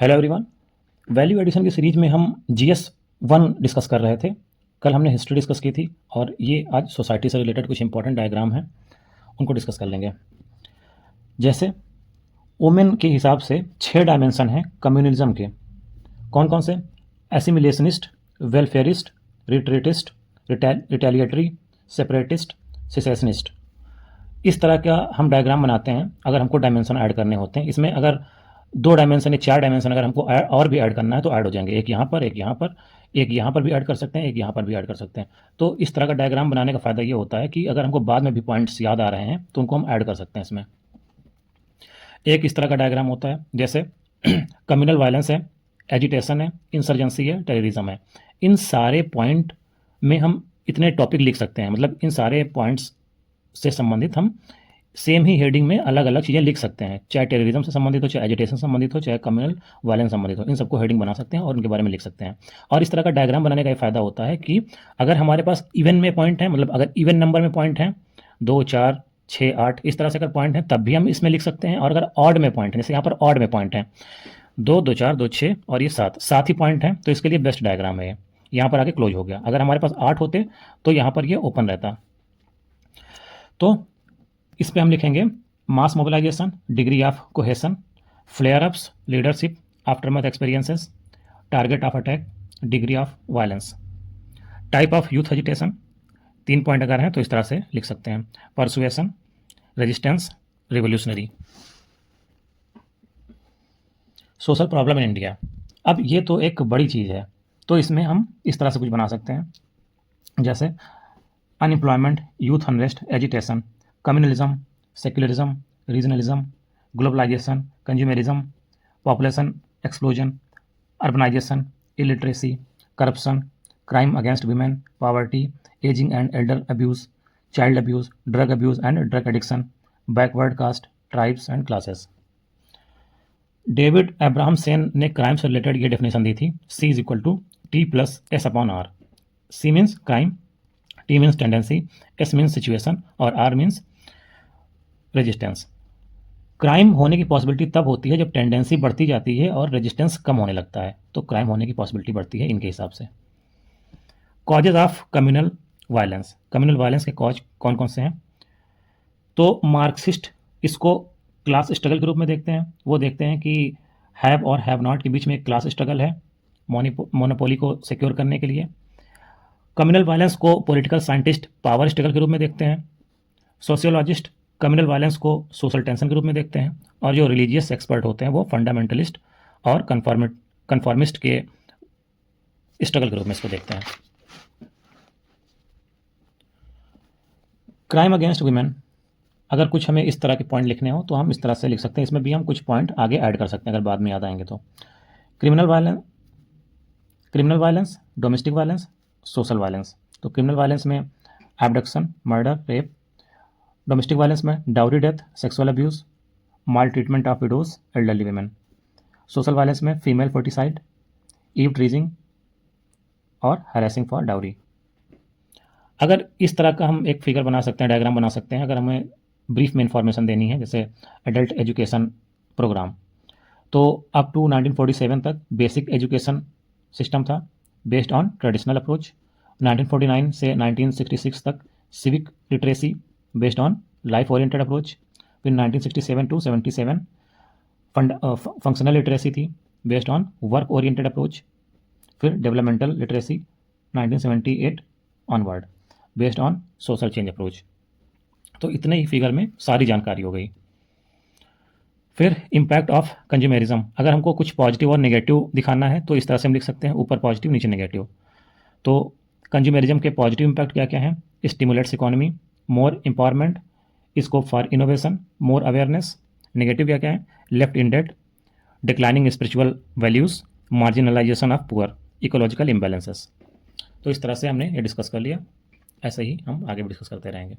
Hello everyone. Value addition की series में हम जीएस 1 डिस्कस कर रहे थे। कल हमने हिस्ट्री डिस्कस की थी और ये आज सोसाइटी से रिलेटेड कुछ इंपॉर्टेंट डायग्राम हैं, उनको डिस्कस कर लेंगे। जैसे वुमेन के हिसाब से 6 डायमेंशन हैं कम्युनलिज्म के। कौन कौन से? एसिमिलेशनिस्ट, वेलफेयरिस्ट, रिट्रीटिस्ट, रिटेलिएटरी, सेपरेटिस्ट, सिसेशनिस्ट। इस तरह का हम डायग्राम बनाते हैं अगर हमको डायमेंशन ऐड करने होते हैं। इसमें अगर 2 डायमेंशन या 4 डायमेंशन अगर हमको और भी ऐड करना है तो ऐड हो जाएंगे। एक यहाँ पर, एक यहाँ पर, एक यहाँ पर भी ऐड कर सकते हैं, एक यहाँ पर भी ऐड कर सकते हैं। तो इस तरह का डायग्राम बनाने का फ़ायदा ये होता है कि अगर हमको बाद में भी पॉइंट्स याद आ रहे हैं तो उनको हम ऐड कर सकते हैं इसमें। एक इस तरह का डायग्राम होता है, जैसे कम्युनल वायलेंस है, एजिटेशन है, इंसर्जेंसी है, टेररिज्म है। इन सारे पॉइंट में हम इतने टॉपिक लिख सकते हैं, मतलब इन सारे पॉइंट्स से संबंधित हम सेम ही हेडिंग में अलग अलग चीज़ें लिख सकते हैं, चाहे टेररिज्म से संबंधित हो, चाहे एजिटेशन से संबंधित हो, चाहे कम्युनल वायलेंस संबंधित हो। इन सबको हेडिंग बना सकते हैं और उनके बारे में लिख सकते हैं। और इस तरह का डायग्राम बनाने का ये फ़ायदा होता है कि अगर हमारे पास इवन में पॉइंट है, मतलब अगर इवन नंबर में पॉइंट हैं 2, 4, 6, 8 इस तरह से अगर पॉइंट हैं तब भी हम इसमें लिख सकते हैं। और अगर ऑड में पॉइंट है, जैसे यहाँ पर ऑड में पॉइंट है 2, 2, 4, 2, 6 और ये 7 ही पॉइंट हैं, तो इसके लिए बेस्ट डायग्राम है ये। यहाँ पर आके क्लोज हो गया। अगर हमारे पास 8 होते तो यहाँ पर ये ओपन रहता। तो इस पर हम लिखेंगे mass mobilisation, degree of cohesion, flare ups, leadership, aftermath experiences, target of attack, degree of violence, type of youth agitation. 3 point अगर हैं तो इस तरह से लिख सकते हैं। Persuasion, resistance, revolutionary. Social problem in India. अब ये तो एक बड़ी चीज़ है, तो इसमें हम इस तरह से कुछ बना सकते हैं, जैसे unemployment, youth unrest, agitation, communalism, secularism, regionalism, globalisation, consumerism, population explosion, urbanisation, illiteracy, corruption, crime against women, poverty, ageing and elder abuse, child abuse, drug abuse and drug addiction, backward caste, tribes and classes. David Abraham Sen ने crime से related ये definition दी थी, C is equal to T+S/R। C means crime, T means tendency, S means situation और R means resistance. Crime होने की possibility तब होती है जब टेंडेंसी बढ़ती जाती है और रेजिस्टेंस कम होने लगता है, तो क्राइम होने की पॉसिबिलिटी बढ़ती है इनके हिसाब से। Causes of communal violence. Communal violence के कॉज कौन कौन से हैं? तो मार्क्सिस्ट इसको क्लास स्ट्रगल के रूप में देखते हैं। वो देखते हैं कि हैव और हैव नॉट के बीच में एक क्लास स्ट्रगल है मोनोपोली को सिक्योर करने के लिए। कम्युनल वायलेंस को पॉलिटिकल साइंटिस्ट पावर स्ट्रगल के रूप में देखते हैं। सोशियोलॉजिस्ट कम्युनल वायलेंस को सोशल टेंशन के रूप में देखते हैं। और जो रिलीजियस एक्सपर्ट होते हैं वो फंडामेंटलिस्ट और कन्फॉर्मिस्ट के स्ट्रगल के रूप में इसको देखते हैं। क्राइम अगेंस्ट वुमेन, अगर कुछ हमें इस तरह के पॉइंट लिखने हो तो हम इस तरह से लिख सकते हैं। इसमें भी हम कुछ पॉइंट आगे ऐड कर सकते हैं अगर बाद में याद आएंगे तो। Criminal violence, domestic violence, social violence. तो क्रिमिनल वायलेंस में abduction, murder, rape. Domestic violence में dowry death, sexual abuse, maltreatment of widows, elderly women. Social violence में फीमेल फोर्टिसाइड, ईव ट्रीजिंग और हैरेसिंग फॉर डाउरी। अगर इस तरह का हम एक फिगर बना सकते हैं, डायग्राम बना सकते हैं, अगर हमें ब्रीफ में इंफॉर्मेशन देनी है, जैसे एडल्ट एजुकेशन प्रोग्राम, तो अप टू 1947 तक बेसिक एजुकेशन सिस्टम था बेस्ड ऑन ट्रेडिशनल अप्रोच। 1949 से 1966 तक civic literacy based on life oriented approach. फिर 1967 टू 77 फंक्शनल लिटरेसी थी based on work oriented approach. फिर developmental literacy 1978 onward based on social change approach. तो इतने ही figure में सारी जानकारी हो गई। फिर इम्पैक्ट ऑफ कंज्यूमरिज्म, अगर हमको कुछ पॉजिटिव और नेगेटिव दिखाना है तो इस तरह से हम लिख सकते हैं, ऊपर पॉजिटिव नीचे नेगेटिव। तो कंज्यूमरिज्म के पॉजिटिव इम्पैक्ट क्या क्या हैं? Stimulates economy, more empowerment, scope for innovation, more awareness. Negative क्या क्या है? Left in debt, declining spiritual values, marginalisation of poor, ecological imbalances. तो इस तरह से हमने ये डिस्कस कर लिया। ऐसे ही हम आगे भी डिस्कस करते रहेंगे।